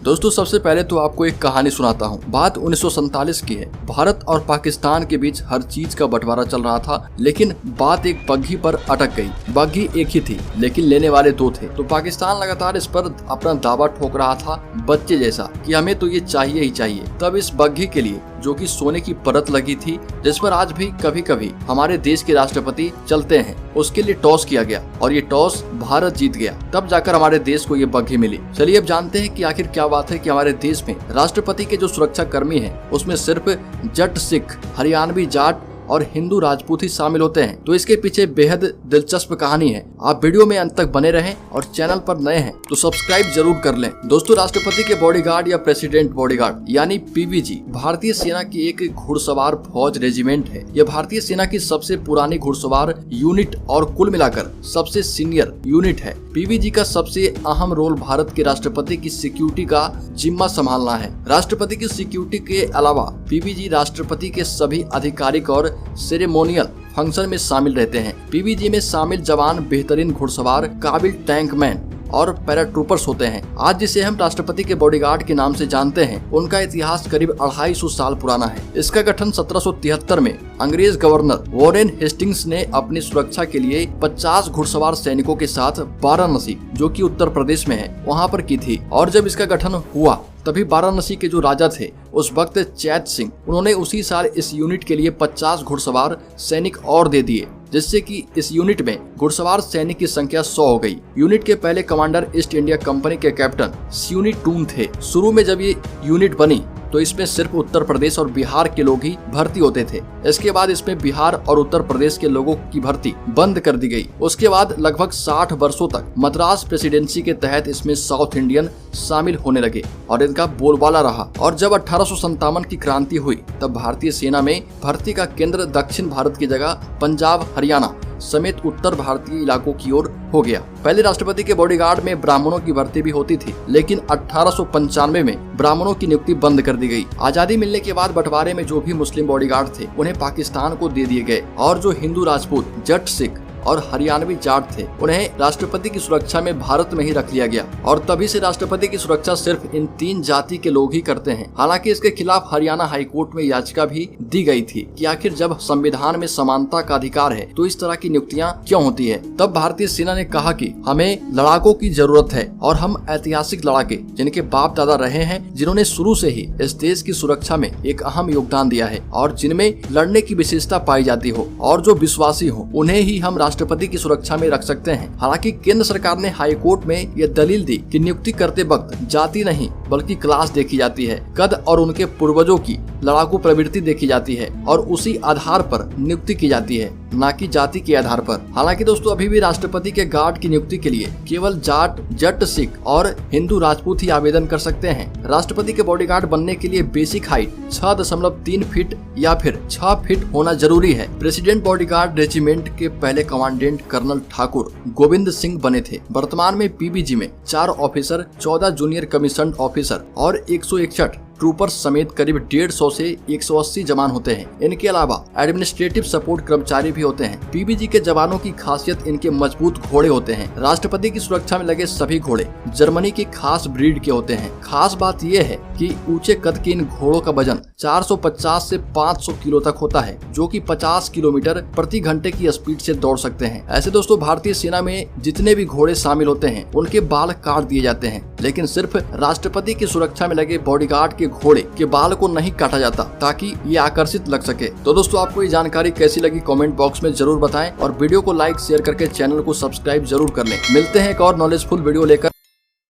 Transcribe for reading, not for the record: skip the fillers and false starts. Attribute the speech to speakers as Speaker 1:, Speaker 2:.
Speaker 1: दोस्तों सबसे पहले तो आपको एक कहानी सुनाता हूँ। बात 1947 की है। भारत और पाकिस्तान के बीच हर चीज का बंटवारा चल रहा था, लेकिन बात एक बग्घी पर अटक गई। बग्घी एक ही थी, लेकिन लेने वाले दो थे। तो पाकिस्तान लगातार इस पर अपना दावा ठोक रहा था बच्चे जैसा कि हमें तो ये चाहिए ही चाहिए। तब इस बग्घी के लिए, जो कि सोने की परत लगी थी, जिस पर आज भी कभी कभी हमारे देश के राष्ट्रपति चलते हैं, उसके लिए टॉस किया गया और ये टॉस भारत जीत गया। तब जाकर हमारे देश को ये बग्घी मिली। चलिए अब जानते हैं कि आखिर क्या बात है कि हमारे देश में राष्ट्रपति के जो सुरक्षा कर्मी हैं, उसमें सिर्फ जट सिख, हरियाणवी जाट और हिंदू राजपूत ही शामिल होते हैं। तो इसके पीछे बेहद दिलचस्प कहानी है। आप वीडियो में अंत तक बने रहें और चैनल पर नए हैं तो सब्सक्राइब जरूर कर लें। दोस्तों राष्ट्रपति के बॉडीगार्ड या प्रेसिडेंट बॉडीगार्ड यानी पीवीजी भारतीय सेना की एक घुड़सवार फौज रेजिमेंट है। यह भारतीय सेना की सबसे पुरानी घुड़सवार यूनिट और कुल मिलाकर सबसे सीनियर यूनिट है। पीवीजी का सबसे अहम रोल भारत के राष्ट्रपति की सिक्योरिटी का जिम्मा संभालना है। राष्ट्रपति की सिक्योरिटी के अलावा पीवीजी राष्ट्रपति के सभी आधिकारिक और सेरेमोनियल फंक्शन में शामिल रहते हैं। पीवीजी में शामिल जवान बेहतरीन घुड़सवार, काबिल टैंकमैन और पैराट्रूपर्स होते हैं। आज जिसे हम राष्ट्रपति के बॉडीगार्ड के नाम से जानते हैं, उनका इतिहास करीब 250 साल पुराना है। इसका गठन 1773 में अंग्रेज गवर्नर वॉरेन हेस्टिंग्स ने अपनी सुरक्षा के लिए 50 घुड़सवार सैनिकों के साथ वाराणसी, जो कि उत्तर प्रदेश में है, वहां पर की थी। और जब इसका गठन हुआ तभी वाराणसी के जो राजा थे उस वक्त चैत सिंह, उन्होंने उसी साल इस यूनिट के लिए 50 घुड़सवार सैनिक और दे दिए, जिससे कि इस यूनिट में घुड़सवार सैनिक की संख्या 100 हो गई। यूनिट के पहले कमांडर ईस्ट इंडिया कंपनी के कैप्टन स्यूनी टून थे। शुरू में जब ये यूनिट बनी तो इसमें सिर्फ उत्तर प्रदेश और बिहार के लोग ही भर्ती होते थे। इसके बाद इसमें बिहार और उत्तर प्रदेश के लोगों की भर्ती बंद कर दी गई। उसके बाद लगभग 60 वर्षों तक मद्रास प्रेसिडेंसी के तहत इसमें साउथ इंडियन शामिल होने लगे और इनका बोलबाला रहा। और जब 1857 की क्रांति हुई तब भारतीय सेना में भर्ती का केंद्र दक्षिण भारत की जगह पंजाब, हरियाणा समेत उत्तर भारतीय इलाकों की ओर हो गया। पहले राष्ट्रपति के बॉडीगार्ड में ब्राह्मणों की भर्ती भी होती थी, लेकिन 1895 में ब्राह्मणों की नियुक्ति बंद कर दी गई। आजादी मिलने के बाद बंटवारे में जो भी मुस्लिम बॉडीगार्ड थे उन्हें पाकिस्तान को दे दिए गए और जो हिंदू राजपूत, जट सिख और हरियाणवी जाट थे उन्हें राष्ट्रपति की सुरक्षा में भारत में ही रख लिया गया। और तभी से राष्ट्रपति की सुरक्षा सिर्फ इन 3 जाति के लोग ही करते हैं। हालांकि इसके खिलाफ हरियाणा हाईकोर्ट में याचिका भी दी गई थी कि आखिर जब संविधान में समानता का अधिकार है तो इस तरह की नियुक्तियां क्यों होती है। तब भारतीय सेना ने कहा कि हमें लड़ाकों की जरूरत है और हम ऐतिहासिक लड़ाके जिनके बाप दादा रहे हैं, जिन्होंने शुरू से ही इस देश की सुरक्षा में एक अहम योगदान दिया है और जिनमें लड़ने की विशेषता पाई जाती हो और जो विश्वासी हो, उन्हें ही हम राष्ट्रपति की सुरक्षा में रख सकते हैं। हालांकि केंद्र सरकार ने हाई कोर्ट में यह दलील दी कि नियुक्ति करते वक्त जाति नहीं बल्कि क्लास देखी जाती है, कद और उनके पूर्वजों की लड़ाकू प्रवृत्ति देखी जाती है और उसी आधार पर नियुक्ति की जाती है, न कि जाति के आधार पर। हालांकि दोस्तों अभी भी राष्ट्रपति के गार्ड की नियुक्ति के लिए केवल जाट, जट सिख और हिंदू राजपूत ही आवेदन कर सकते हैं। राष्ट्रपति के बॉडीगार्ड बनने के लिए बेसिक हाइट 6.3 फीट या फिर 6 फीट होना जरूरी है। प्रेसिडेंट बॉडीगार्ड रेजिमेंट के पहले कमांडेंट कर्नल ठाकुर गोविंद सिंह बने थे। वर्तमान में पीबीजी में 4 ऑफिसर, 14 जूनियर कमीशन ऑफिसर और 161 ट्रूपर्स समेत करीब 150 से 180 जवान होते हैं। इनके अलावा एडमिनिस्ट्रेटिव सपोर्ट कर्मचारी भी होते हैं। पीबीजी के जवानों की खासियत इनके मजबूत घोड़े होते हैं। राष्ट्रपति की सुरक्षा में लगे सभी घोड़े जर्मनी की खास ब्रीड के होते हैं। खास बात यह है कि ऊंचे कद के इन घोड़ों का वजन 450 से 500 किलो तक होता है, जो कि 50 किलोमीटर प्रति घंटे की स्पीड से दौड़ सकते हैं। ऐसे दोस्तों भारतीय सेना में जितने भी घोड़े शामिल होते हैं उनके बाल काट दिए जाते हैं, लेकिन सिर्फ राष्ट्रपति की सुरक्षा में लगे बॉडीगार्ड के घोड़े के बाल को नहीं काटा जाता ताकि ये आकर्षित लग सके। तो दोस्तों आपको ये जानकारी कैसी लगी कमेंट बॉक्स में जरूर बताएं और वीडियो को लाइक शेयर करके चैनल को सब्सक्राइब जरूर कर लें। मिलते हैं एक और नॉलेजफुल वीडियो लेकर।